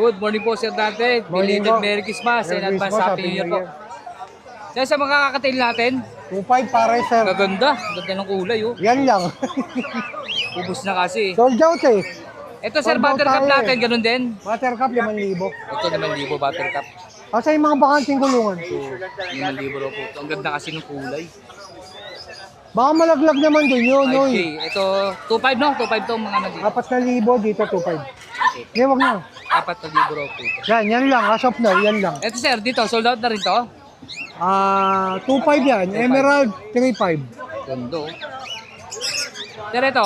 Good morning po, Sir Dante. Morning Belated po. Merry Christmas and Merry advance Christmas, Happy New Year Happy po. New Sir, sa mga kakatail natin, 2.5 pare sir. gaganda. Ganda ng kulay, oh. Yan lang. Ubus na kasi. Sold out eh. Ito, Sir, Sold out buttercup tayo natin, eh. ganun din. Buttercup 5,000. Ito naman libo, buttercup. Kasi yung mga bakanting kulungan. 5,000 raw po. Ang ganda kasi ng kulay. Baka malaglag naman din yun. 5K. Oy. Ito, 2.5 no? 2.5 to mga nandito. 4,000 dito 2.5. Hindi, wag na. 4,000 raw po ito. Yan lang. As of now, yan lang. Ito, Sir, dito, sold out na rin to. 2.5 yan. 2.5. Emerald 3.5. Ganda, oh. Sir, ito,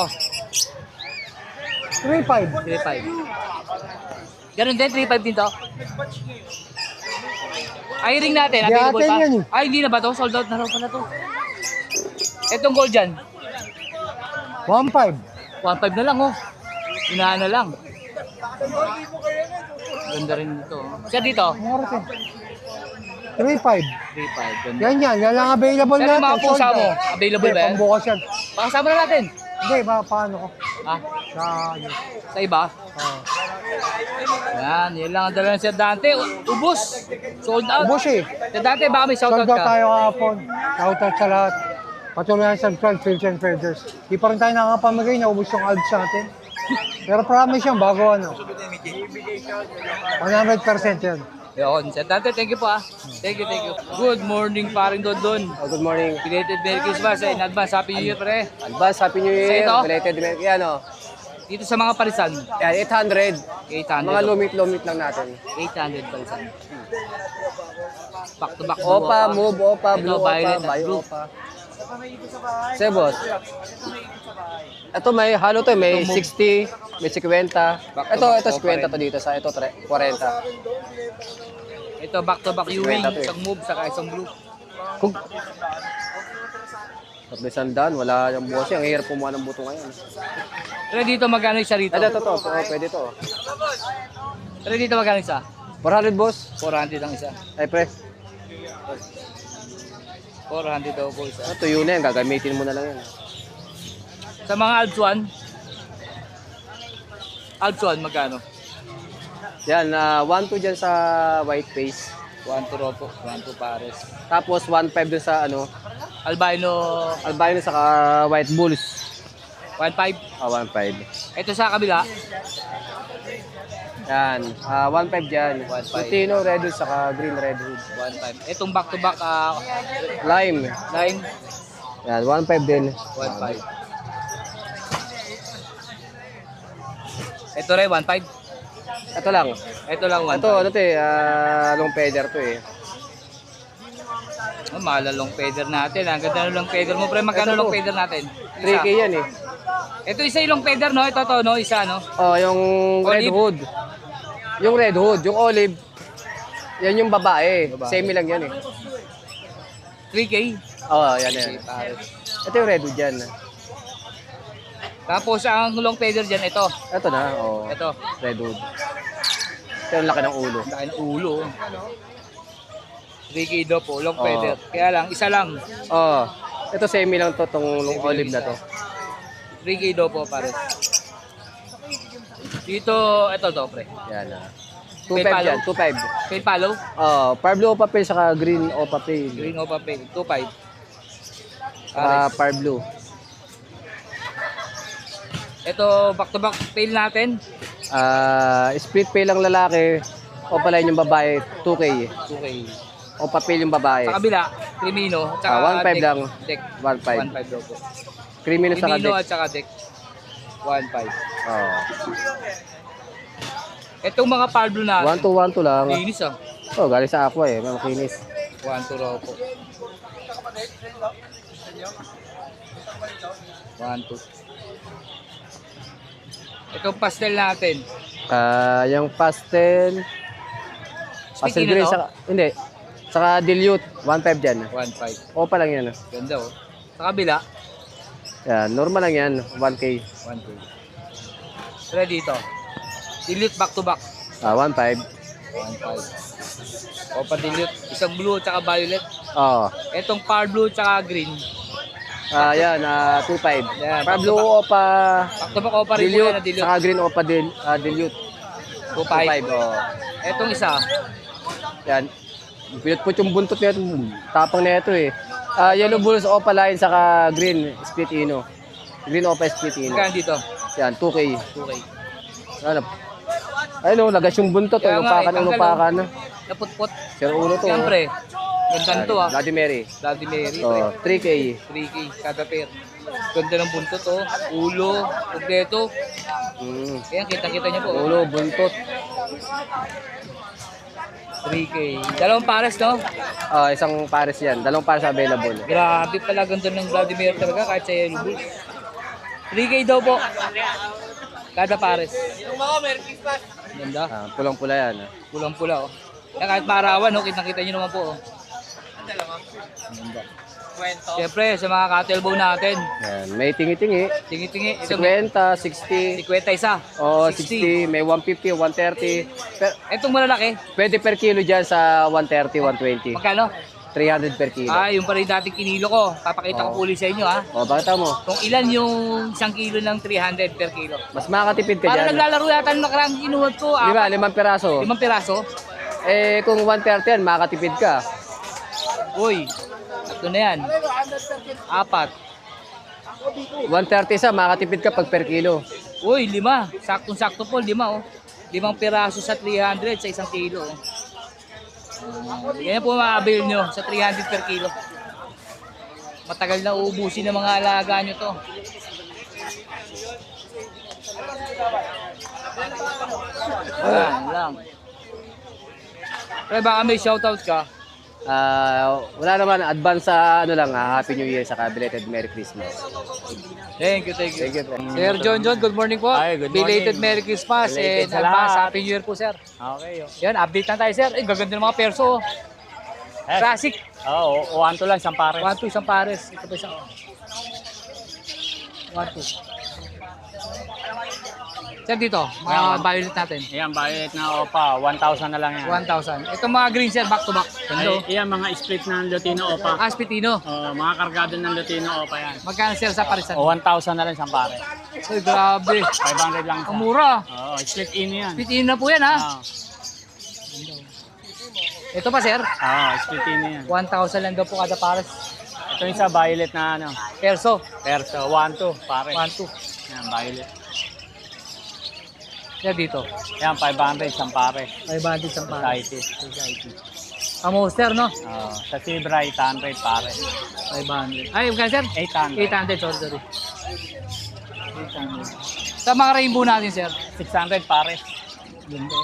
3.5. 3.5. Ganun din, 3.5 din to. Ay, ring natin, Di available atin pa. yan eh. Ay, hindi na ba to? Sold out na raw pala to. Itong gold dyan, 1.5. 1.5 na lang, oh. Inahan na lang. Ganda rin dito, oh. Sir, dito, Meron din. 3.5. 3.5. Ganda. Yan lang available Sir, na. yung mga pusa mo, available ba yan? Pambukas yan. Pakasama na natin. Hindi, paano ko? Ah, Sa sa iba. Yan lang ang dala ng Sir Dante. Ubus. Sold out. Ubus eh. Sir Dante, baka may shoutout Sold out ka. tayo kahapon. Shoutout sa lahat. Patuloy ang subscribe, Phils and Feathers. Di pa rin tayo nakakapamigay, naubos yung ads natin. Pero promise yan, bago ano. 100% yan. Yun, Sir Dante, thank you po ah. Thank you. Good morning, paring Dondon. Good morning. Belated Merry Christmas in advance. Happy New Year, pre. Advance, Happy New Year. Sa ito? Belated, yan o. Dito sa mga parisan, Yan, 800. 800. Mga lumit-lumit lang natin. 800 parisan. Back to back. Opa, move, opa, Ito, blue, violet opa, at bio, blue. opa. Sige, boss. Ito may halo to, may Ito, move. 60, may 50. Back to Ito, back, ito opa 50 rin. to dito sa ito 40. Ito, back to back Ewing. Kwenta to eh. Isang move, saka isang blue. Kung may sandaan, wala yung boss. Ang hirap kumuha ng buto ngayon. Pero dito magkano isa rito? Ito, pwede to. Pero dito magkano isa? 400, boss. 400 ang isa. Ay, pre. 400 daw po isa. Tuyo na yan, gagamitin mo na lang yan. Sa mga Alps 1 magkano? Yan, 1-2 dyan sa white face. 1 to Ropo, 1 to Pares. Tapos 1.5 dun sa Albino, albino saka white bulls. 1.5. 1.5. Ito sa kabila, Yan, 1.5 dyan. 1.5. Lutino red hood saka green red hood. 1.5. Itong back to back Lime. line, Yan, 1.5 din. 1.5. Ito rin, 1.5. Ito lang. Ito lang, 1.5. Ito, ano to eh, long feather to eh. Oh, mahal ang long feather natin. Ang ganda ng long feather mo, pre. Magkano Ito long po. feather natin? 3K Isa. yan eh. Ito isa yung long feather, no? Ito to, no? Isa, no? Oh, yung red Olive. hood. Yung red hood, yung olive. Yan yung babae. Babae. Same lang yan eh. 3K. Oh, yan yan. Pares. Ito yung red hood dyan. Tapos ang long feather dyan, ito. Ito na, oh. Ito. Red hood. Ito yung laki ng ulo. Ang laki ng ulo. 3K daw po, long feather. Kaya lang, isa lang. Oh, ito semi lang to, tong olive na to. 3K daw po, pares. Dito, ito to, pre. Yan ah. May 2.5 palo? dyan, 2.5. Pale palo, Oh, Parblo papel saka green o papel. green o papel, 2.5. Saka Pares. Parblo. Ito, back to back tail natin, Split pay lang lalaki o pala yung babae, 2K. 2K. O papel yung babae. Sa kabila, Crimino, at saka 1.5 deck. lang. Deck. 1.5. 1.5 daw po. Crimino saka Crimino deck. at saka deck. 1.5. Oh. Itong mga Pablo natin, 1 to lang. linis ah. Oh, galing sa aqua eh, makinis. 1 to raw po. 1 to. Itong pastel natin, Yung pastel. Pastel Sticky na green to? saka, hindi. Saka dilute, 1.5 dyan. 1.5. O pa lang yan. Ganda oh. Sa kabila, Yan, normal lang yan, 1K. 1.2. Pero dito, dilute back to back. 1.5. 1.5. O pa dilute, isang blue at violet. Oh. Itong par blue at green. Yan, 2.5. Yan, Pablo o pa Back to back o pa rin po yan na dilute, dilute. saka green o pa dilute. 2.5. 2.5, oh. Etong isa, Yan. Pinutput yung buntot nito. Tapang na ito eh. Yellow Bulls Opa Line saka Green Split Ino. Green Opa Split Ino. magkano dito? Yan, 2K. 2K. Ano? Ayun oh, lagas yung buntot. Kaya nga, Lupakan ng tanggal, lupakan. Naputput. Sir ulo to. Siyempre, ganda nito ah. Bloody Mary. Bloody Mary. Oh, 3K. 3K kada pair. Ganda ng buntot oh. Ulo, kompleto. Mm. Ayan, kita-kita niyo po. Oh. Ulo, buntot. 3K. Dalawang pares, no? Isang pares yan. Dalawang pares available. Grabe pala, ganda ng Bloody Mary talaga kahit sa Yellow Bulls. 3K daw po. Kada pares. Ganda. Pulang-pula yan. Pulang-pula oh. Kaya kahit maarawan, no? Kita-kita niyo naman po oh. Ganda. Siyempre, sa mga cattle natin, Yan. May tingi-tingi. tingi-tingi. Ito, may 50, 60. 50 isa. Oo, 60. May 150, 130. Itong malalaki, Pwede per kilo dyan sa 130, 120. magkano? 300 per kilo. Yung pa rin dating kinilo ko. Papakita ko uli sa inyo ha. O, bakit mo? Kung ilan yung 1 kilo ng 300 per kilo. Mas makakatipid ka Para dyan. naglalaro yata ng nakarang inuwad ko. Di ba? 5 peraso. 5 piraso. Kung 130 yan, makakatipid ka. Uy, ito na yan. 4. 130 isa, makakatipid ka pag per kilo. Uy, 5. Saktong-sakto po, 5 oh. 5 piraso sa 300 sa 1 kilo. Oh. Yan po ma-avail nyo sa 300 per kilo. Matagal na uubusin ng mga alaga nyo to. Ayan lang. Pero baka may shoutout ka. Wala naman, advance sa Happy New Year sa belated Merry Christmas. Thank you, thank you. Thank you. Sir John, good morning po. Ay, good morning. Belated Merry Christmas Belated and sa advance lahat. Happy New Year po, sir. Okay. Yan, update na tayo, sir. Gaganda ng mga perso. Eh, Classic. uwan to lang, isang pare. 1, 2, isang pares. Ito pa isang. 1, 2. Sir, dito, mga violet natin. Ayan, bayad na opa, 1,000 na lang yan. 1,000. Itong mga green, sir, back to back. Ganda. Ay, ayan, mga split ng Lutino opa. Aspitino. Mga kargado ng Lutino opa yan. Magkano, sir, sa parisan? O, 1,000 na lang isang pare. Ay, grabe. 500 lang Ang isa. mura. Oo, split in yan. Aspitino na po yan, ha? Oo, Ito pa, sir. split in yan. 1,000 lang daw po kada pares. Ito yung sa violet na Perso. perso, 1-2 pare. 1, 2. Yan, violet. Sir, dito. Yan, 500 isang pare. 500 isang pares. Society. Monster, no? Sa Sibra, 800 pare. 500. Ay, magkano, sir? 800. 800, sorry. 800. Sa mga rainbow natin, sir. 600 pare. Ganda.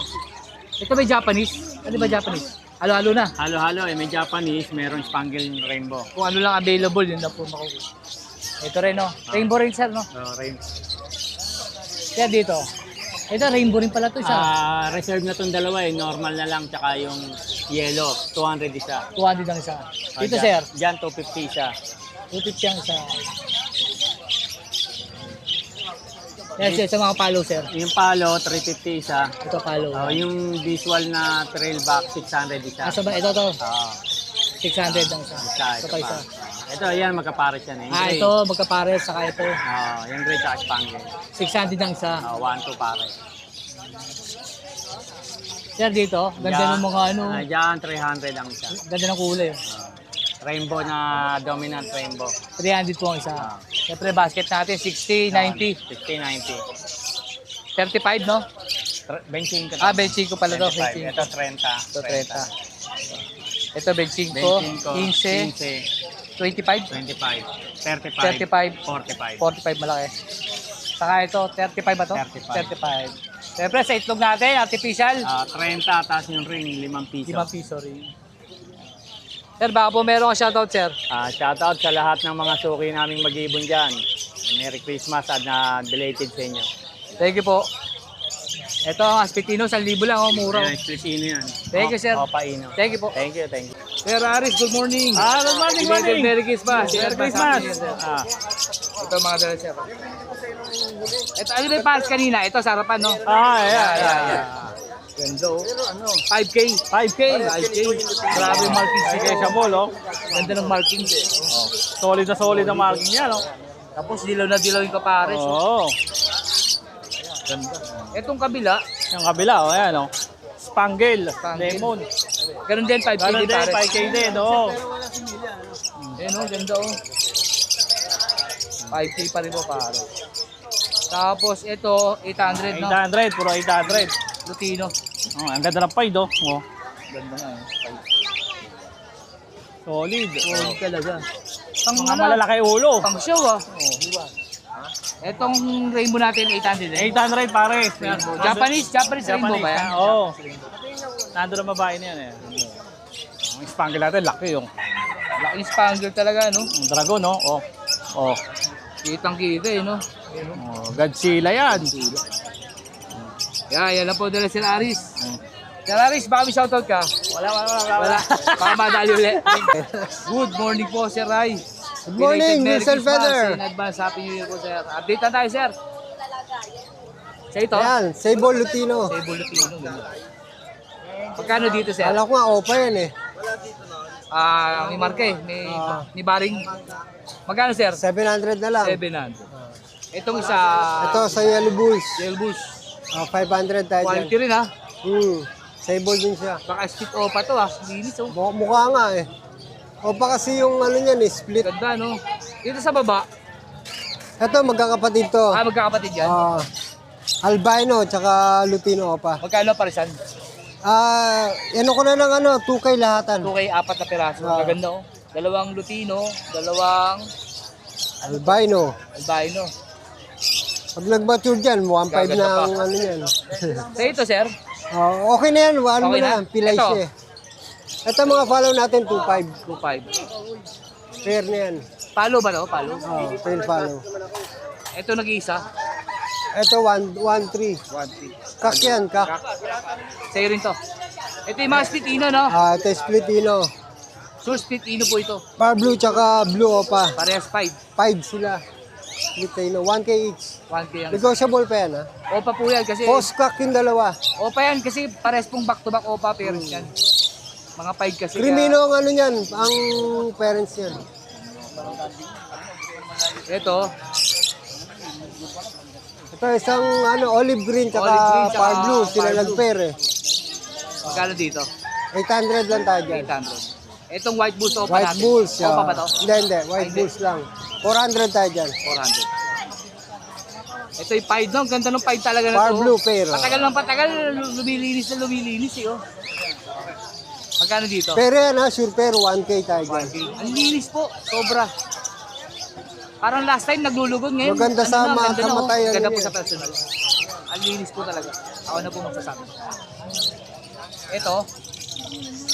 Ito may Japanese. Ano ba Japanese? Halo-halo na. Halo-halo, may Japanese, merong Spangled Rainbow. Kung ano lang available, yun na po makukuha. Ito rin, no? Rainbow rin, sir, no? Rainbow. Kaya dito. Ito, rainbow rin pala ito, isa. Reserve na itong dalawa normal na lang, tsaka yung yellow, 200 isa. 200 ang isa. Dito, sir. Diyan, 250 isa. 250 ang isa. Yes, sir, sa mga palo, sir. Yung palo, 350 isa. Ito, palo. Yung visual na trail back, 600 isa. Asa ba? Ito, to. 600 600 ang isa. Ito Ito pa isa. Ito, yan, magkapares yan. Yung gray. Ito, magkapares, saka ito. Yung gray tsaka Spangled. 600 ang isa. 1-2 pare. Sir, dito, ganda ng mga ano. Diyan, 300 ang isa. Ganda ng kulay. Rainbow na dominant rainbow. 300 po ang isa. Siyempre, basket natin, 60, 90. 60, 90. 35, no? Benching ko. Benching ko pala to. 25. Ito 30. Ito, 30. Ito, benching ko. 15, 25, 25. 35, 45. 45 malaki. Saka ito, 35 ba to? 35. 35. Siyempre, sa itlog natin, artificial. 30, tapos yung ring, 5 piso. 5 piso rin. Sir, baka po meron ka shoutout, sir. Shoutout sa lahat ng mga suki naming mag-ibon dyan. Merry Christmas at belated sa inyo. Thank you po. Ito ang Aspitino, 1,000 lang, mura. Ayan, split ino yan. Thank you, sir. Opa ino. Thank you po. Thank you. Sir Aris, good morning. Good morning, Belated Merry Christmas. Merry Christmas. Ito mga dala, sir. Ito, ano ba yung pares kanina? Ito, sa harapan, no? Yeah. Ganda, oh. 5K. 5K. Grabe yung markings ni Kaya sa mall, Ganda ng markings, eh. solid na marking yan, Tapos dilaw na dilaw yung kapares. Oo. Ganda. Etong kabila, Yung kabila, oh, ayan, oh. Spangle, Spangle. lemon. Ganun din, 5K Ganun din din, pare. 5K din, oo. Ayan o, ganda o. 5K pa rin po pare. Tapos ito, 800 no? 800, puro 800. Lutino. Oh, ang ganda ng paid, oh. Oh. Ganda nga eh. Solid. Solid talaga. Pang Mga malalaki ulo. Pang show ah. Etong rainbow natin, 800 eh. 800 pare. Japanese rainbow ba yan? Oo. Nandun ang babae na yan eh. Ang spangle natin, laki yung. Laking spangle talaga no? Ang dragon, no? Oh. Oh. Kitang kita eh no? Oh, Godzilla yan. Yan lang po dala si Aris. Sir Aris, baka may shoutout ka? Wala. Baka madali ulit. Good morning po, Sir Rai. Good morning, Merry Wilson Christmas Feather. in advance. Happy New Year po, Sir. Update na tayo, Sir. Sa ito? Ayan, Sable Lutino. Sa Bulutino. Magkano dito, Sir? Alam ko nga, opa yan eh. May marka eh. May baring. Magkano, Sir? 700 na lang. 700. Itong isa, Ito sa Yellow Bulls. Yellow Bush. 500 tayo dyan. Quality rin ha. Sable din siya. Baka split opa to ha. Linis oh. Mukha nga eh. Opa kasi yung ano niyan eh, split. Ganda no. Dito sa baba, Ito, magkakapatid to. magkakapatid yan. Albino, tsaka Lutino opa. Magkano parisan? Ano ko na ng ano, 2K lahatan. 2K, 4 na piraso. Maganda oh. Dalawang Lutino, dalawang Albino. albino. Pag nag-mature dyan, 1.5 Gaganda na pa. ang ano yan. Sa ito, Sir, Okay na yan, ano mo Okay na? na, pilay Ito? siya. Ito mga follow natin, 2.5. 2.5. Fair na yan. Palo ba no? Palo? Fair follow. Ito nag-iisa. Ito, 1.3. 1.3. Kak yan, kak. Sa'yo rin to. Ito yung mga split ino, no? Ito, splitino. So, split ino po ito. Par blue, tsaka blue opa. Parehas 5. 5 sila. Splitino, 1K each. 1K ang... Negotiable pa yan, ha? Opa po yan kasi... Post kak yung dalawa. Opa yan kasi parehas pong back-to-back opa parents yan. Mga 5 kasi. Crimino ang ano yan, ang parents yan. Ito, Ito, isang ano, olive green, Olive green, tsaka tsaka par blue. Sila par blue. nag-pair eh. magkano dito? 800 lang tayo dyan. 800. Itong white bulls opa White natin. Bulls, Opa ba to? Hindi. White Hindi. Bulls lang. 400 tayo dyan. 400. Ito yung pied no? Ang ganda ng pied talaga na Par to. blue pair. Patagal ng patagal, lumilinis na lumilinis eh oh. Magkano dito? Pero yan ha, sure pair, 1K tayo dyan. 1K. Ang linis po, sobra. Parang last time naglulugod ngayon. Maganda sa na, ma- ganda sa na, oh. mata yan Ganda po yun. sa personal. Ang linis po talaga. Ako na po magsasabi. Ito,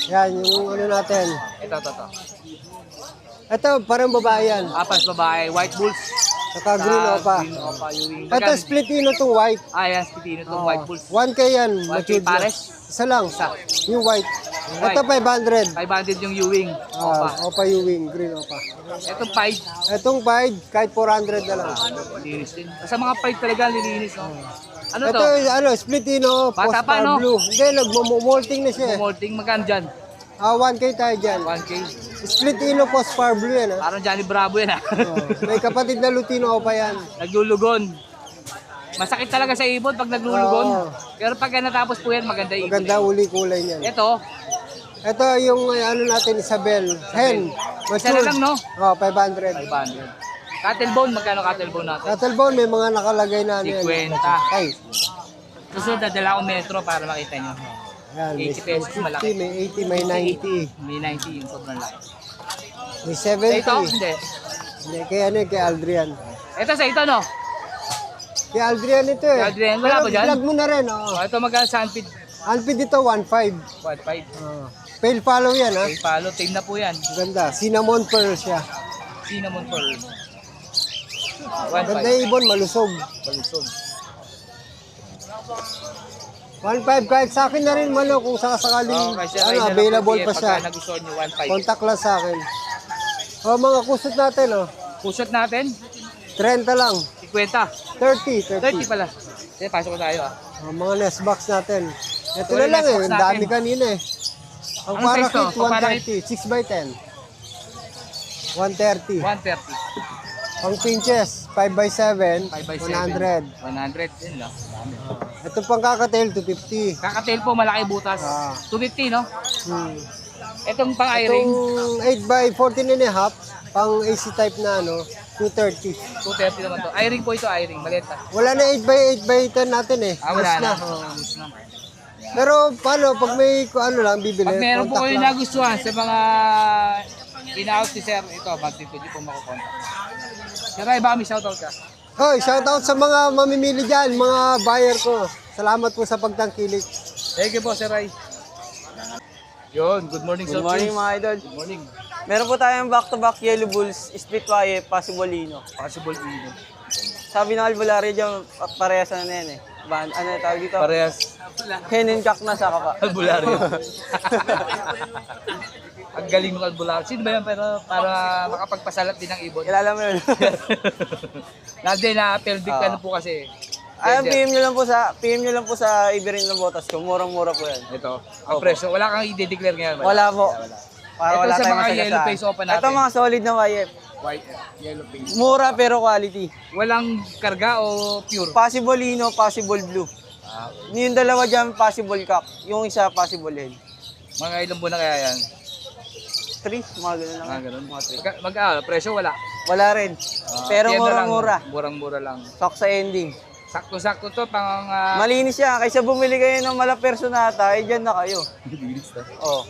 Yan, yung ano natin. ito. Ito, parang babae yan. Apas babae, white bulls. Saka green opa. Green opa, Ewing. Ito, splitino itong white. Yan, spitino itong white bulls. 1K yan. 1K matured na. pares? Isa lang. Isa. Yung white. Yung Ito, 500. 500 yung Ewing. Opa. Opa Ewing, green opa. Itong pied, Itong 5, kahit 400 na lang. linis din. Sa mga pied talaga, lilinis. No? Ano Ito, to? ano, splitino, Bata pa, post-par no? blue. Hindi, nagmamolting na siya. Molting, magkano dyan? 1K tayo dyan. 1K. Splitino, post-par blue yan. Ha? Parang Johnny Bravo yan ha. May kapatid na Lutino opa yan. Naglulugon. Masakit talaga sa ibon pag naglulugon. Oo. Pero pag natapos po yan, maganda ibon. Maganda uli kulay niyan. Ito, Ito yung ano natin, Isabel. Hen. isa na lang no? 500. 500. Cattle bone, magkano cattle bone natin? Cattlebone, may mga nakalagay na ano yan. 50. Ay, Susunod, dadala akong metro para makita nyo. yan. May 80 pesos, 50, malaki. may 80, may 90. May 90 yung sobrang laki. May Sa ito, 70. hindi. Hindi, kay ano, kay Aldrian. Ito sa ito no? Kay Aldrian ito eh. Kay Aldrian, wala Pero ba dyan? vlog mo na rin, oo. Ito magkano sa Anpid? Alpid dito, 1.5. 1.5. Pale follow yan, ha? Okay, palo, team na po yan. Ganda. Cinnamon pearl siya. Cinnamon pearl. Ganda 1.5. yung ibon, malusog. Balusog. 1.5 kahit sa akin na rin malo kung sakasakaling Kasi ano, available pa siya. Pagka nagustuhan nyo, 1.5. Contact lang sa akin. Mga kusot natin, oh. Pusot natin, 30 lang. 50. 30. 30 pala. Sige, pasok ko tayo ah. Mga nest box natin. Ito Ito na yung lang nest eh. box Ang dami natin. kanina eh. Ang Anong size to? parakit, 130. 6x10. 130. 130. Pang pinches, 5x7. 5x7. 100. 100 din lang. Dami. Ito pang kakatail, 250. Kakatail po, malaki butas. Ah. 250, no? Hmm. Itong pang i-ring, Itong 8x14 and a half, pang AC type na 230. 230 naman to. I-ring po ito, i-ring. Maliit na. Wala na 8x10 natin eh. Ah, wala Last na. Oo. Loose na. Pero paano, pag may lang, bibili, Pag meron po contact kayo lang. nagustuhan sa mga in-out ni Sir, ito, mag-pwede po makukontak. Sir Ray, baka may shoutout ka? Hoy, shoutout sa mga mamimili dyan, mga buyer ko. Salamat po sa pagtangkilik. Thank you po, Sir Ray. Yun, good morning, Sir. Good morning Prince. mga idol. Good morning. Meron po tayong back-to-back Yellow Bulls, Split Wire, Possible Ino. Possible Ino. Sabi ng albularyo dyan, parehas na yan eh. Ano tawag dito? Parehas. Heninkak na sa kaka. Albularyo. Ang galing ng albularyo. Sino ba yan para makapagpasalat din ng ibon? Kilala mo yun? Nandun na pelvic ano po kasi. Ay, PM nyo lang po sa Iberin ng botas ko. Murang-mura po yan. Ito. Ang presyo. Wala kang i-declare ngayon. Wala po. Para Ito wala sa tayong mga masagasaan. yellow face open natin. Ito mga solid na YF. White, yellow face. Mura pero quality. Walang karga o pure? Possible Ino, Possible Blue. Yung dalawa dyan, Possible Cock. Yung isa, Possible Hen. Mga ilang buwan na kaya yan? 3, mga ganun lang. Mga ganun. Presyo wala. Wala rin. Pero PM na lang. murang-mura. Murang-mura lang. Stock sa ending. Sakto-sakto to pang... Malinis siya. Kaysa bumili kayo ng mala personata, eh dyan na kayo. Oh.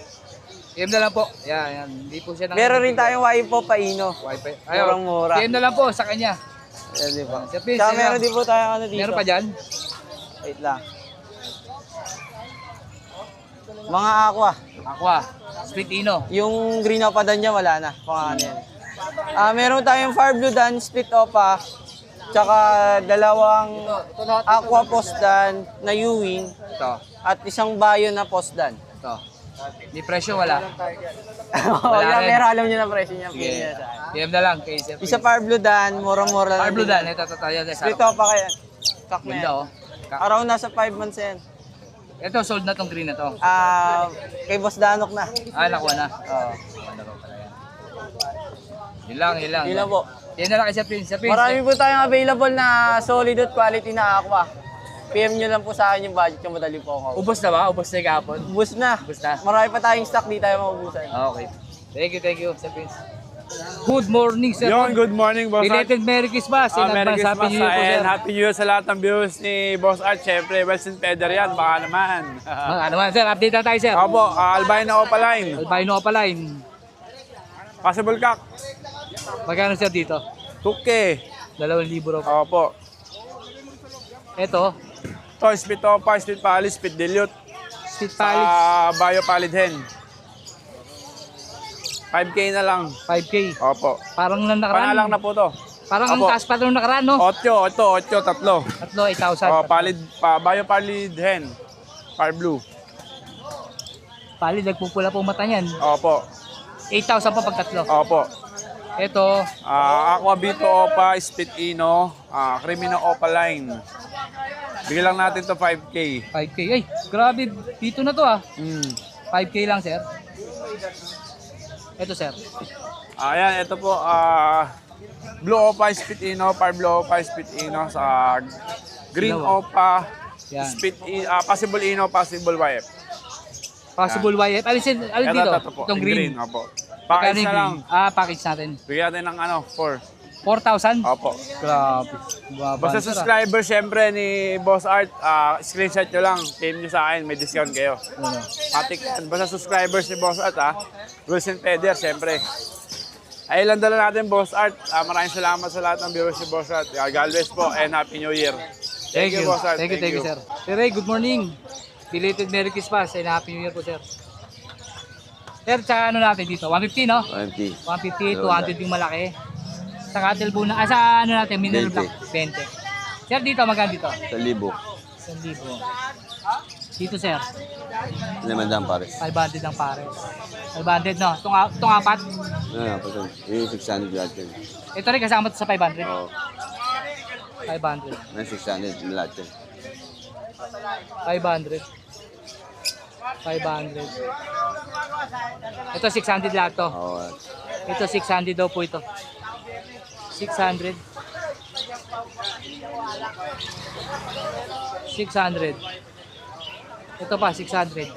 PM na lang po. Yan. Hindi po siya nang... Meron rin tayong wifi po, Paino. Wi-Fi. Murang-mura. PM na lang po sa kanya. Ayan, di ba? Sir Prince, Tsaka yan meron lang. din po tayong ano dito. Meron pa dyan? Wait lang. Mga aqua. Aqua. Split Ino. Yung green opa dan niya, wala na. Kung ano yan. Meron tayong far blue dan, split opa. Tsaka dalawang aqua post dan na Ewing. Ito. At isang bayo na post dan. Ito. Di presyo wala. Wala rin. pero alam niyo na presyo niya. Sige. Niya sa akin. PM na lang kay Sir Prince. Isa far blue dan, mura-mura lang. Arblo din. dan. Ito. Yan. Split opa kaya. Kak na Ganda yan. oh. Around nasa 5 months yan. Ito, sold na tong green na to. Kay Boss Danok na. Nakuha na. Oo. Ano ba pala yan? Yun lang. Yun lang po. Yan na lang kay Sir Prince. Sir Prince. Marami po tayong available na solid at quality na aqua. PM nyo lang po sa akin yung budget yung madali po ako. Ubos na ba? Ubos na yung kahapon? Ubus na. Ubos na. Marami pa tayong stock, di tayo maubusan. Okay. Thank you, Sir Prince. Good morning, Sir. Yon, good morning, Boss Art. Belated Merry Christmas. Merry Advance Happy Christmas New Year po, Sir. and Happy New Year sa lahat ng viewers ni Boss Art. Siyempre, Western Peder yan, baka naman. Ano man, Sir? Update na tayo, Sir. Opo, Albino Opaline, Albino Opaline. Possible Cock, Magkano, Sir, dito? 2K. 2,000 raw. Opo. Ito, To, Split Opa, Split Palis, Split Dilute, Split sa Pallid. Bio Pallid Hen. 5K na lang. 5K. Opo. Parang nang nakaraan. Panalang na po to. Parang ang Opo. taas pa nung nakaraan, no? 8, 3. Tatlo, 8,000. Bio Pallid Hen. Far Blue. Pallid, nagpupula po mata niyan. Opo. 8,000 pa pag tatlo. Opo. Ito, Aqua Bito Opa, Split Ino, Crimino Opaline. Bigyan lang natin to 5K. 5K. Ay, grabe. Dito na to, 5K lang, Sir. Ito, Sir. Ayan, ito po, Blue Opa, Split Ino, Far Blue Opa, Split Ino, sa Green Dalawa. Opa, Yan. Possible Ino, Possible YF. Possible YF. Alin dito? Ito po, Itong yung green. Opo. Magkano Package yung na lang. green? Package natin. Bigyan natin ng 4. 4,000? Opo. Grabe. Basta subscriber syempre ni Boss Art, screenshot nyo lang, PM nyo sa akin, may discount kayo. Matik, basta subscribers ni Boss Art Wilson Peder syempre. Ay lang dala natin Boss Art. Maraming salamat sa lahat ng viewers ni Boss Art. God bless po and Happy New Year. Thank you. Boss Art. Thank you, Sir. Sir Ray, good morning. Belated Merry Christmas and Happy New Year po, Sir. Sir, tsaka ano natin dito? 150, no? 150, 200 yung malaki. Sa cattle buna, sa ano natin, mineral black, 20. Sir, dito, magkano dito? 1,000. 1,000. Dito, Sir, 500 pares. 500 ang pares. 500, no? Itong apat. Yung 600 lahat yan. Ito rin kasama to sa 500. Oo. 500. May 600 yung lahat yan. 500. 500. Ito 600 lahat to. Oo. Ito 600 daw po ito. 600. 600. Ito pa, 600.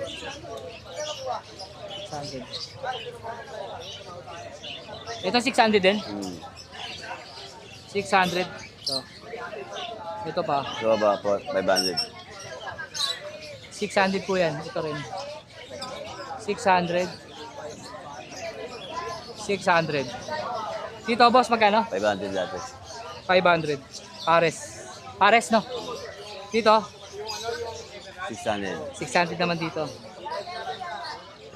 600. Ito 600 din. 600. Ito pa. So ba po, 500. 600 po yan. Ito rin. 600. 600. Dito boss, magkano? 500 dati. 500. Pares. Pares, no? Dito, 600. 600 naman dito.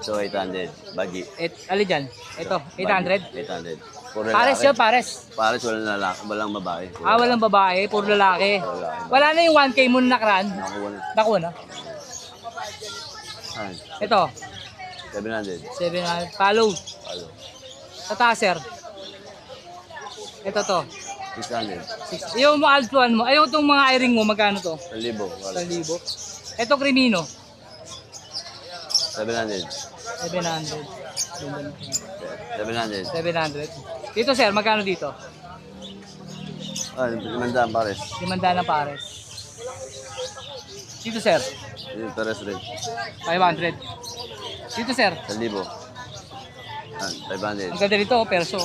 So 800. Bagi. Alin dyan? Ito, 800. 800. Puro Pares lalaki. yun, pares. Pares walang lalaki, walang babae. Puro Walang babae, puro lalaki. Puro lalaki. Wala na yung 1K mo na nakaraan. Nakuha na. Nakuha na. Ay, Ito, 700. 700. Follow. Ano? Sa taas, sir. Ito to. 600. Yung mga altuan mo, ayaw itong mga airing mo, magkano to? 1,000. Wala. 1,000. Ito, Crimino. 700. 700. 700. 700. Dito, sir, magkano dito? Ah, 500 pares. 500 na pares. Dito, sir. Yung pares rin. 500. Dito, sir. 1,000. Ah, 500. Ang ganda dito, perso.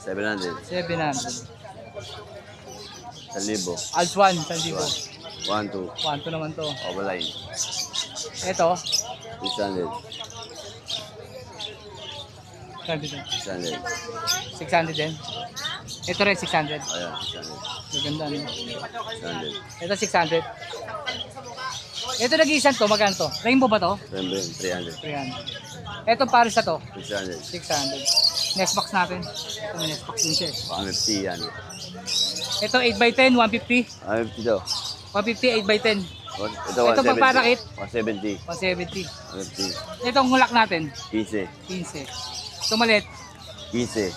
700. 700. 1,000. Altuan, 1,000. 1, 2. 1 naman to. Overline. Ito. 600. 600. 600. 600 din. Ito rin, 600. Ayan, 600. Maganda, no? 600. Ito, 600. Ito, nag-iisan to, magkano to? Rainbow ba to? Remember, 300. 300. Ito, pares na to. 600. 600. Next box natin. Ito, may next box din siya. 150 yan. Ito, 8x10, 150. 150 daw. 150, 8x10. Ito, Ito, 170. pagparakit. 170. 170. 150. Itong hulak natin, 15. 15. Itong maliit. 15.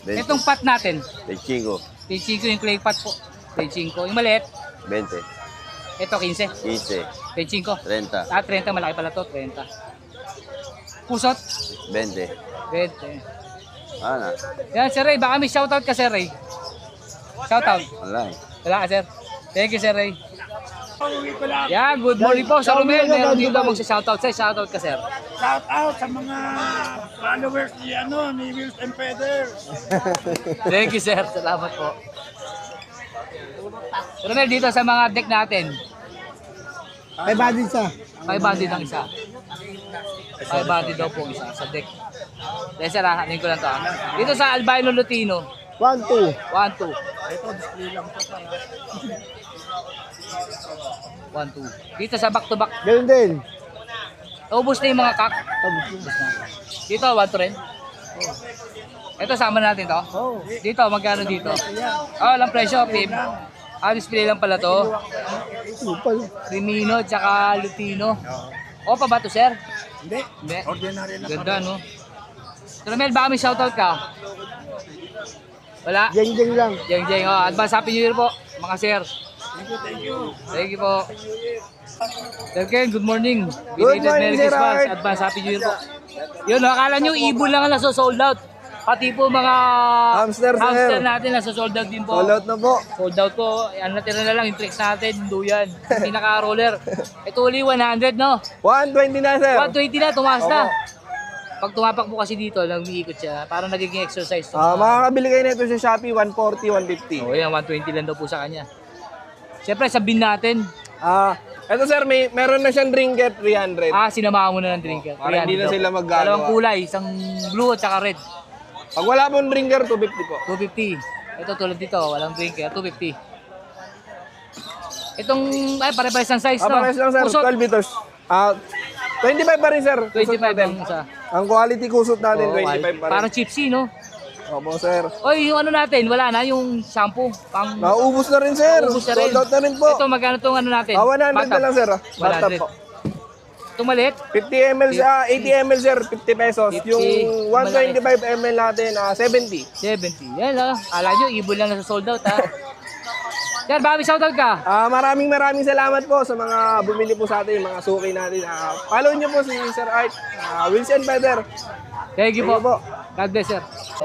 20. Itong pot natin, 25. 25 yung clay pot po. 25. Yung maliit, 20. ito 15. 15. 25. 30. 30, malaki pala to, 30. Pusot, 20. 20. Ano? Yan, Sir Ray, baka may shoutout ka, Sir Ray. Shoutout. Wala eh. Wala ka, Sir. Thank you, Sir Ray. Yeah, good morning po, Sir Romel. Meron dito magsa-shoutout sa'yo. Shoutout ka, Sir. Shout out sa mga followers ni Wills and Feather. Thank you, Sir. Salamat po. Sir Romel, dito sa mga deck natin. Ay, body sa. 500 ang isa. 500 daw po isa sa deck. Dahil sir, hanin ko lang to. Dito sa Albino Lutino. 1, 2. 1, 2. 1, 2. Dito sa back to back. Ganun din. Ubus na yung mga kak. Ubus na. Dito, 1 to rin. Ito, sama natin to. Dito, magkano dito? Oh, lang presyo, Pim. Display lang pala to. Crimino, tsaka Lutino. Opa ba to, sir? Hindi. Hindi. Ordinary lang. Ganda, no? Sir Mel, baka may shoutout ka? Wala? Jeng-jeng lang. Jeng. Oh, advance happy new year po, mga sir. Thank you. Thank you po. Sir Ken, good morning. Good Belated morning, Merry Sir Christmas. Art. Advance happy new year po. Yun, akala nyo ibon lang ang nasa-sold out. Pati po mga Hamster, sir. hamster natin nasa-sold out din po. All out na po. Sold out po. Ang natira na lang yung tricks natin, yung duyan. Yung pinaka-roller. Ito uli 100, no? 120 na, sir. 120 na, tumaas na. Pag tumapak po kasi dito, umiikot siya. Parang nagiging exercise to. Makakabili kayo nito sa Shopee, 140, 150. O yan, 120 lang daw po sa kanya. Siyempre, sabihin natin. Ito sir, meron na siyang drinker, 300. Sinamahan mo na ng drinker. Para hindi na 300 sila daw. maggagawa. Dalawang kulay, isang blue at saka red. Pag wala pong drinker, 250 po. 250. Ito tulad dito, walang drinker, 250. Itong, pare-pares ng size, no? Pares lang sir, Kusot, 12 liters. 25 pa rin sir. 25 ang isa. Ang quality kusot natin, Oo, 25 pa rin. Parang chipsy, no? Opo sir. Oy, yung ano natin, wala na, yung shampoo. Pang, Naubos na rin sir. Naubos na rin. Sold out na rin po. Ito, magkano itong ano natin? 100 na Bathtub. lang sir. Bathtub 100. po. Itong maliit? 50 ml, 80 ml sir, 50 pesos. 50. Yung 125 ml natin, 70. 70. Yan lang. Ala nyo, ibon lang nasa sold out, ha? Sir, Bobby, shoutout ka. Maraming salamat po sa mga bumili po sa atin, mga suki natin. Follow nyo po si Sir Art, Wills and Feather. Thank you Thank you po. po. God bless, sir.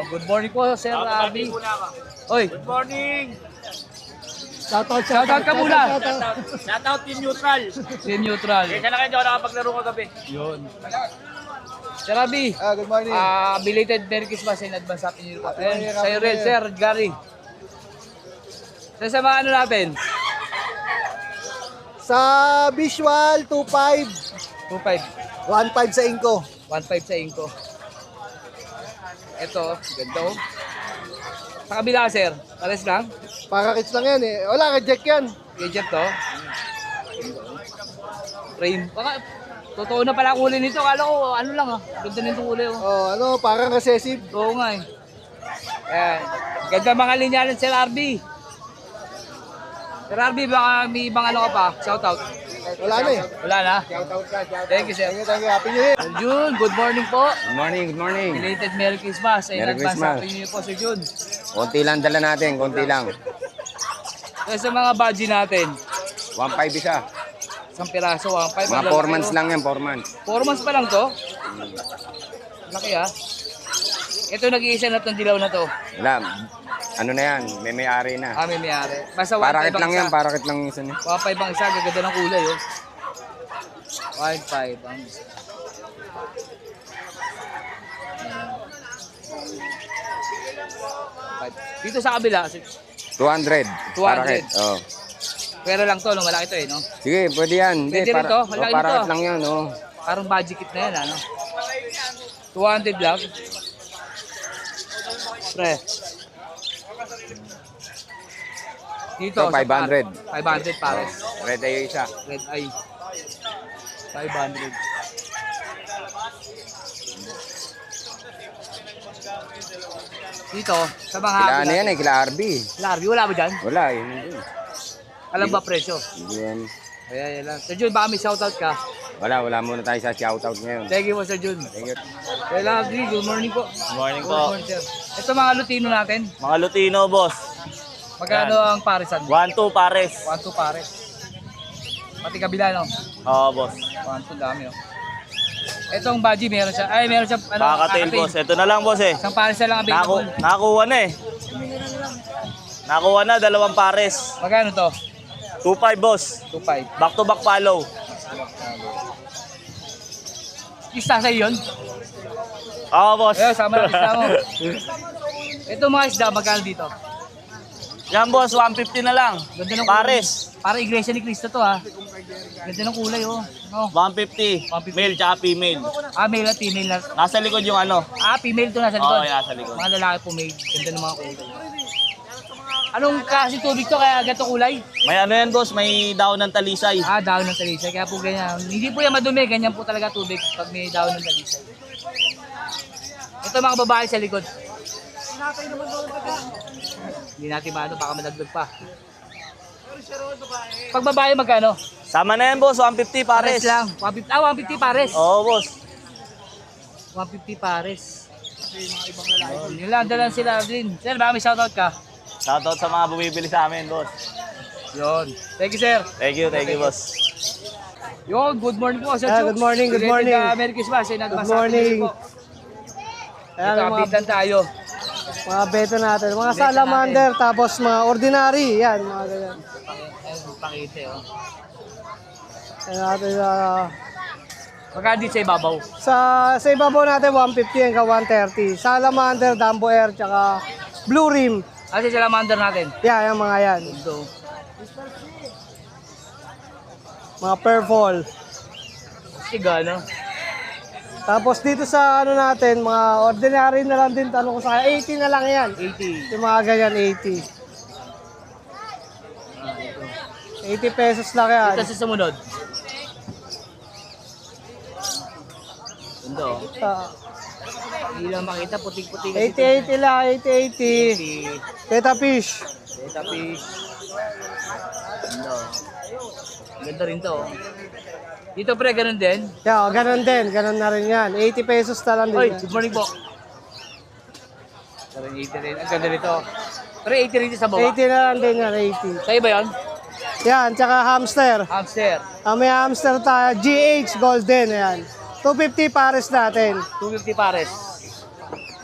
Good morning po, Sir Abby. Oy, Good morning! Shoutout, shoutout ka muna. Shoutout Team Neutral! Team Neutral. Kaya na kayo, hindi ako nakapaglaro kagabi. Yun. Sir Abi. Good morning. Belated Merry Christmas in advance Happy New Year po. Ayun, sa'yo rin, Sir Gary. Sa mga ano natin? Sa visual, 2.5. 2.5. 1.5 sa Inko. 1.5 sa Inko. Ito, ganda oh. Sa kabila, sir. Pares lang. Para kits lang yan eh. Wala, reject yan. Gadget to. Frame. Baka, totoo na pala kulay nito. Kala ko, ano lang ah. Ganda nito kulay oh. Oh, ano, parang recessive. Oo nga eh. Ayan. Ganda mga linyalan, Sir RB. Sir RB, baka may ibang ano ka pa. Shoutout. Wala na eh. Wala na. Shoutout ka, shoutout. Thank you, sir. Thank you. Happy New Year. Sir Jun, good morning po. Good morning, good morning. Belated Merry Christmas. In Merry advance Christmas. Happy New Year po, Sir Jun. Konti lang dala natin, konti lang. Kaya sa mga budget natin, 1.5 isa. isang piraso, 1.5. Mga 4 months lang yan, 4 months. 4 months pa lang to? Laki ah. Ito nag-iisa na itong dilaw na to. Wala, ano na yan, may-ari na. May mayari. Basta 1.5 Parakit lang ang yan, isa. parakit lang isa niya. 1.5 ang isa, gaganda ng kulay oh. 1.5 ang isa. Dito sa kabila, 200. 200. Parakit. Oh. pera lang to, no? Malaki to eh, no? Sige, pwede yan. Hindi, Pwede rin to, malaki parakit nito. lang yan, oh. Parang budget kit na yan, ano? 200 lang. Pre. Dito, Ito, 500. 500 pares. Red eye isa. Red eye. 500. Dito, sa mga Kila ano yan eh, kila RB. Larby, wala ba dyan? Wala eh. Hindi. Alam ba presyo? Hindi yan. Kaya yan lang. Sir Jun, baka may shoutout ka. Wala muna tayo sa shoutout ngayon. Thank you po, Sir Jun. Thank you. Kaya Larby, good morning po. Good morning Good po. morning, sir. Ito mga Lutino natin. Mga Lutino, boss. Magkano ang parisan? 1-2 pares. 1-2 pares. Pati kabila, no? Oo, boss. 1-2 dami, oh. Itong baji, meron siya. Ay, meron siya. Ano, Kakatail, boss. Ito na lang, boss eh. Isang pares na lang available. Nakakuha na eh. Nakuha na, 2 pares. Magkano to? 2-5, boss. 2.5. Back to back follow. Isda sa'yo yun? Oo, boss. Ayun, sama na isda mo. Ito mga isda, magkano dito? Yan, boss. 150 na lang. Ganda ng Pares. Para Iglesia ni Cristo to, ha? Ganda ng kulay, oh. No? 150. 150. Male tsaka female. Male at female na. Nasa likod yung ano. Female to nasa likod. Oo, nasa likod. Mga lalaki po, male. Ganda ng mga kulay. Anong kasi tubig to kaya ganito kulay? May ano yan, boss. May daon ng talisay. Dahon ng talisay. Kaya po ganyan. Hindi po yan madumi. Ganyan po talaga tubig pag may dahon ng talisay. Ito mga babae sa likod. Hindi natin maano. Baka madagdag pa. Pag babae magkano? Sama na yan, boss. 150 pares. Pares lang. 150, 150 pares. Oo, boss. 150 pares. Yun lang. Dalan sila din. Sir, baka may shoutout ka? Shoutout sa mga bumibili sa amin, boss. Yun. Thank you, sir. Thank you, boss. Yun, good morning po, Sir Good morning, good morning. Merry Christmas. Good morning. Ito, Ayan, update tayo. mga beto natin. Mga salamander, tapos mga ordinary. Yan, mga ganyan. Ayun, pakite, oh. Ayan natin, Magkano dito sa ibabaw? sa ibabaw natin, 150 hanggang 130. Salamander, Dumbo Air, tsaka Blue Rim. Kasi salamander natin. Yan, yung mga yan. Ito. Mga purple. Siga, no? Tapos dito sa ano natin, mga ordinary na lang din. Tanong ko sa kanya, 80 na lang yan. 80. Yung mga ganyan, 80. 80 pesos lang yan. Ito sa sumunod. Ito. Hindi lang makita, puting-puting. 80-80 lang, 80-80. 80. Teta fish. Beta fish. Ito. Ganda rin to. Dito pre, ganun din. Yeah, ganun din. Ganun na rin yan. 80 pesos na lang din. Oy, yan. good morning po. Parang 80 rin. Ang ganda nito. Pero 80 rin sa baba. 80 na lang din yan, 80. Sa'yo ba yun? Yan, tsaka hamster. Hamster. May hamster tayo, GH Golden. Ayan. 250 pares natin. 250 pares.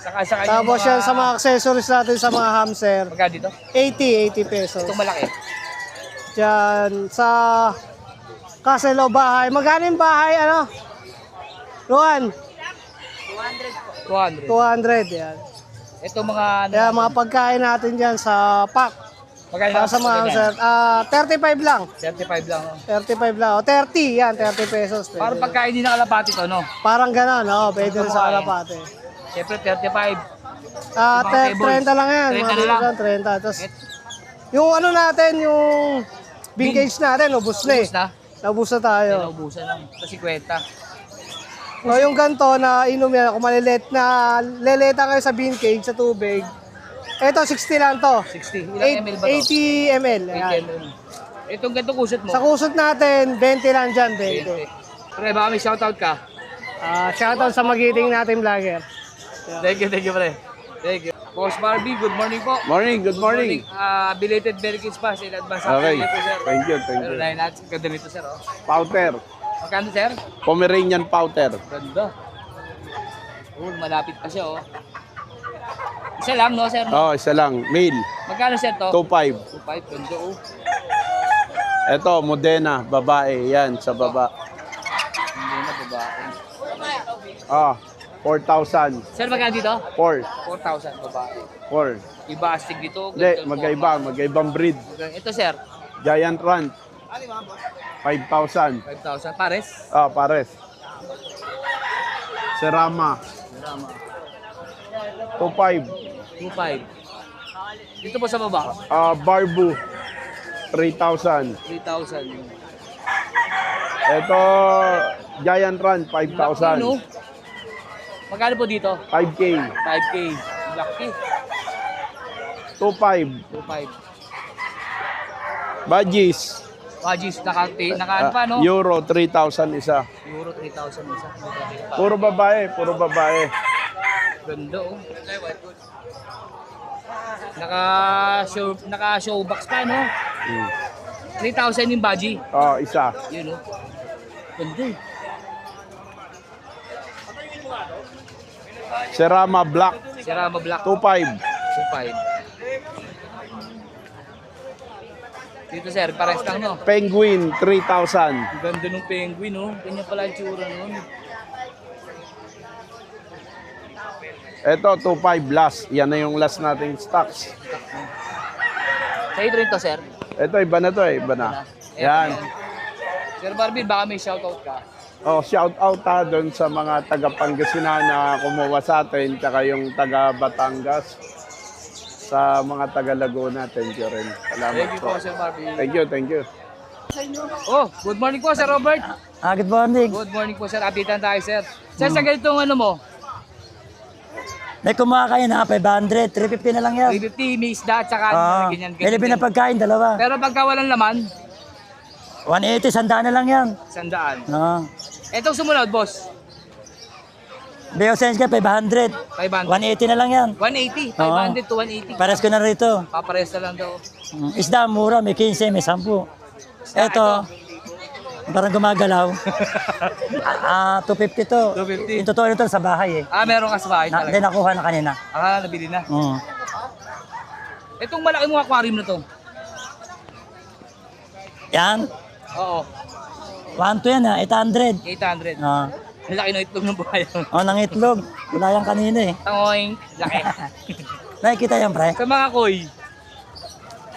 Saka Tapos yan sa mga accessories natin sa mga hamster, Magkano dito? 80 pesos. Itong malaki. Diyan sa Castle Bahay. Magkano yung bahay, ano? Luan, 200. 200 yan. Ito mga ano. Kaya mga pagkain natin dyan sa pack. Magkano Para sa mga hamster, 35 lang. 35 lang. Oh. 35 lang. O 30 yan, 30 pesos. Pwede. Para pagkain din ng kalapati to, no? Parang gano'n, no? Pwede rin sa kalapate. Siyempre 35. 30 lang yan. 30 Mga na lang. 30. Tapos, yung ano natin, yung vintage natin, ubus na eh. Ubus na? Naubos na tayo. Pinaubusan lang. Kasi kwenta. O yung ganito na inom yan, kung malilit na leleta kayo sa bean cage sa tubig, eto 60 lang to. 60. Ilang ml ba to? 80 ml. 80 Ayan. ml. Itong ganito kusot mo? Sa kusot natin, 20 lang dyan, 20. 20. Pre, baka may shoutout ka. Shoutout sa magiting natin vlogger. Thank you, pre. Thank you. Boss Barbie, good morning po. Morning, good morning. Belated Merry Christmas in advance. Okay, Happy New Year po, sir. thank you, thank Pero you. dahil natin, ganda nito, sir. Oh. Powder, Magkano, sir? Pomeranian Powder. Ganda. Oh, malapit pa siya, oh. Isa lang, no, sir? Oh, isa lang, male, Magkano, sir, to? 2.5. 2.5, ganda, oh. Ito, Modena, babae, yan, sa baba. Hindi na, babae. Ah, 4,000. Sir, magkano dito? 4, 4,000, babae. 4. Iba astig dito. Hindi, magkaibang breed. Ito, sir. Giant Ranch, 5,000. 5,000. Pares? Ah, pares. Serama, 2.5. 2.5. Dito po sa baba, Ah, Barbu, 3,000. 3,000. Ito, Giant Ranch, 5,000. Ano? Magkano po dito? 5K, 5K. Laki. 2.5. 2.5. Badgies, Wajis, naka pa, no? Euro, 3,000 isa. Euro 3,000 isa. Puro babae, puro babae. Ganda, oh. Naka-show box pa, no? 3,000 yung baji. Oh, isa. Yun, oh. Ganda, eh. Serama Black, Serama Black. 2.5. 2.5. Dito, sir, pares lang, no? Penguin, 3,000. Ang ganda ng penguin, no? Ganyan pala yung tsura nun. Ito, 2.5 last. Yan na yung last nating stocks. Sa ito rin to, sir. Ito, iba na to eh. Iba na. Yan. Sir Barbie, baka may shoutout ka. Oh, shout out ha doon sa mga taga Pangasinan na kumuha sa atin, tsaka yung taga Batangas, sa mga taga Laguna. Thank you rin. Salamat Thank you po, Sir Barbie. Thank you, thank you. Oh, good morning po, Sir Robert. Good morning. Good morning po, Sir. Updatean tayo, Sir. Sir, sa ganitong ano mo? May kumakain na 500, 350 na lang yan. 350, may isda, tsaka ganyan. May na pagkain, dalawa. Pero pagka walang laman, 180, 100 na lang yan. 100. No. Etong sumunod, boss. Beosens ka, 500. 500. 180 na lang yan. 180. 500 to 180. Pares ko na rito. Papares na lang daw. Isda, mura, may 15, may 10. Ito, parang gumagalaw. 250 to. 250. Yung totoo nito sa bahay eh. Meron ka sa bahay talaga. Hindi nakuha na kanina. Nabili na. Mm. Itong malaki mong aquarium na to. Yan, Oo. 1 to yan 800. 800. Ah. Ang laki ng itlog ng buhay. Nang itlog. Wala yan kanina eh. Tangoing, laki. Nakikita yan, pre. Sa mga koi.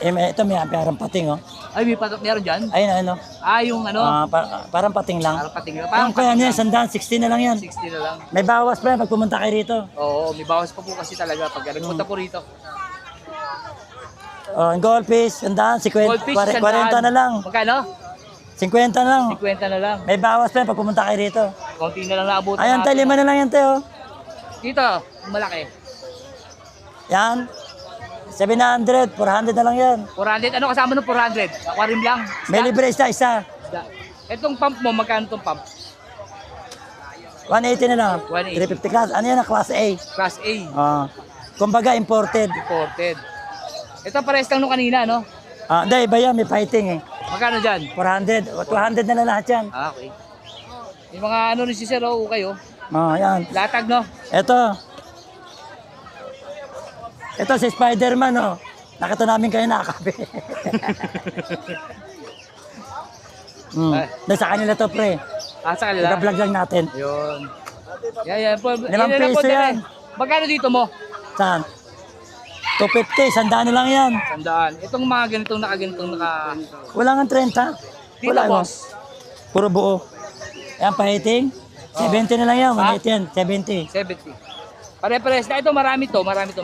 Ito may parang pating, oh. Ay, may patok meron dyan? Ayun, ano. Yung ano? Parang pating lang. Parang pating lang. Parang kaya niya, 160 na lang yan. 60 na lang. May bawas pa yan pag pumunta kayo rito. Oo, may bawas pa po kasi talaga pag nagpunta po rito. Ang goldfish, 100, 50, Goldfish, 40 na lang. Magkano? 50 na lang. 50 na lang. May bawas pa yan pag pumunta kayo rito. Konti na lang naabutan Ayan, tayo, 5 na lang yan, tayo. Dito, malaki. Yan. 700, 400 na lang yan. 400, ano kasama ng 400? Aquarium lang. May libre isa. Itong pump mo, magkano itong pump? 180 na lang. 180. 350 class. Ano yan, class A? Class A. Kumbaga, imported. Imported. Ito pares lang nung kanina, no? Hindi, iba yan, may fighting eh. Magkano dyan? 400, 200 na lang lahat yan. Okay. Yung mga ano rin si Sir, kayo. Yan. Latag, no? Ito, Ito si Spider-Man, oh. Nakita namin kayo nakakape. Dahil sa kanila to, pre. Sa kanila? Nag-vlog lang natin. Yun. Yan. Limang piso yan. Magkano dito mo? Saan? 250, 100 na lang yan. 100. Itong mga ganitong naka... Wala nga 30. Dito, Wala, boss. Puro buo. Ayan, pahiting. 70 na lang yan. 180 yan. 70. 70. Pare-pares na. Ito, marami to. Magkano to?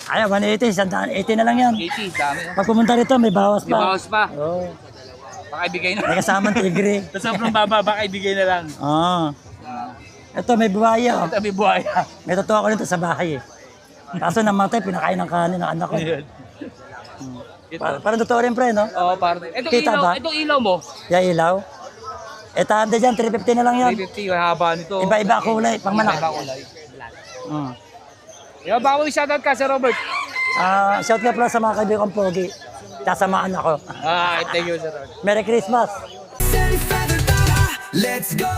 Ay, 180, 180 na lang yan. 80, dami. Pag pumunta rito, may bawas May pa. bawas pa. Oo. Baka ibigay na. May kasamang tigre. Sa sobrang baba, baka ibigay na lang. Oo. Ito, may buhaya. Ito, may buhaya. May totoo ako nito sa bahay eh. Kaso namatay, pinakain ng kanin ng anak ko. Parang totoo rin, pre, no? Oo, parang. Itong Kita ilaw, ba? itong ilaw mo. Yung ilaw. Ito, handa dyan, 350 na lang yan. 350, haba nito. Iba-iba kulay, pang malaki. Iba kulay. Yung baka mo i-shoutout ka, Sir Robert. Shout nga pala sa mga kaibigan pogi. Sasamaan ako. Thank you, Sir Robert. Merry Christmas! Let's go!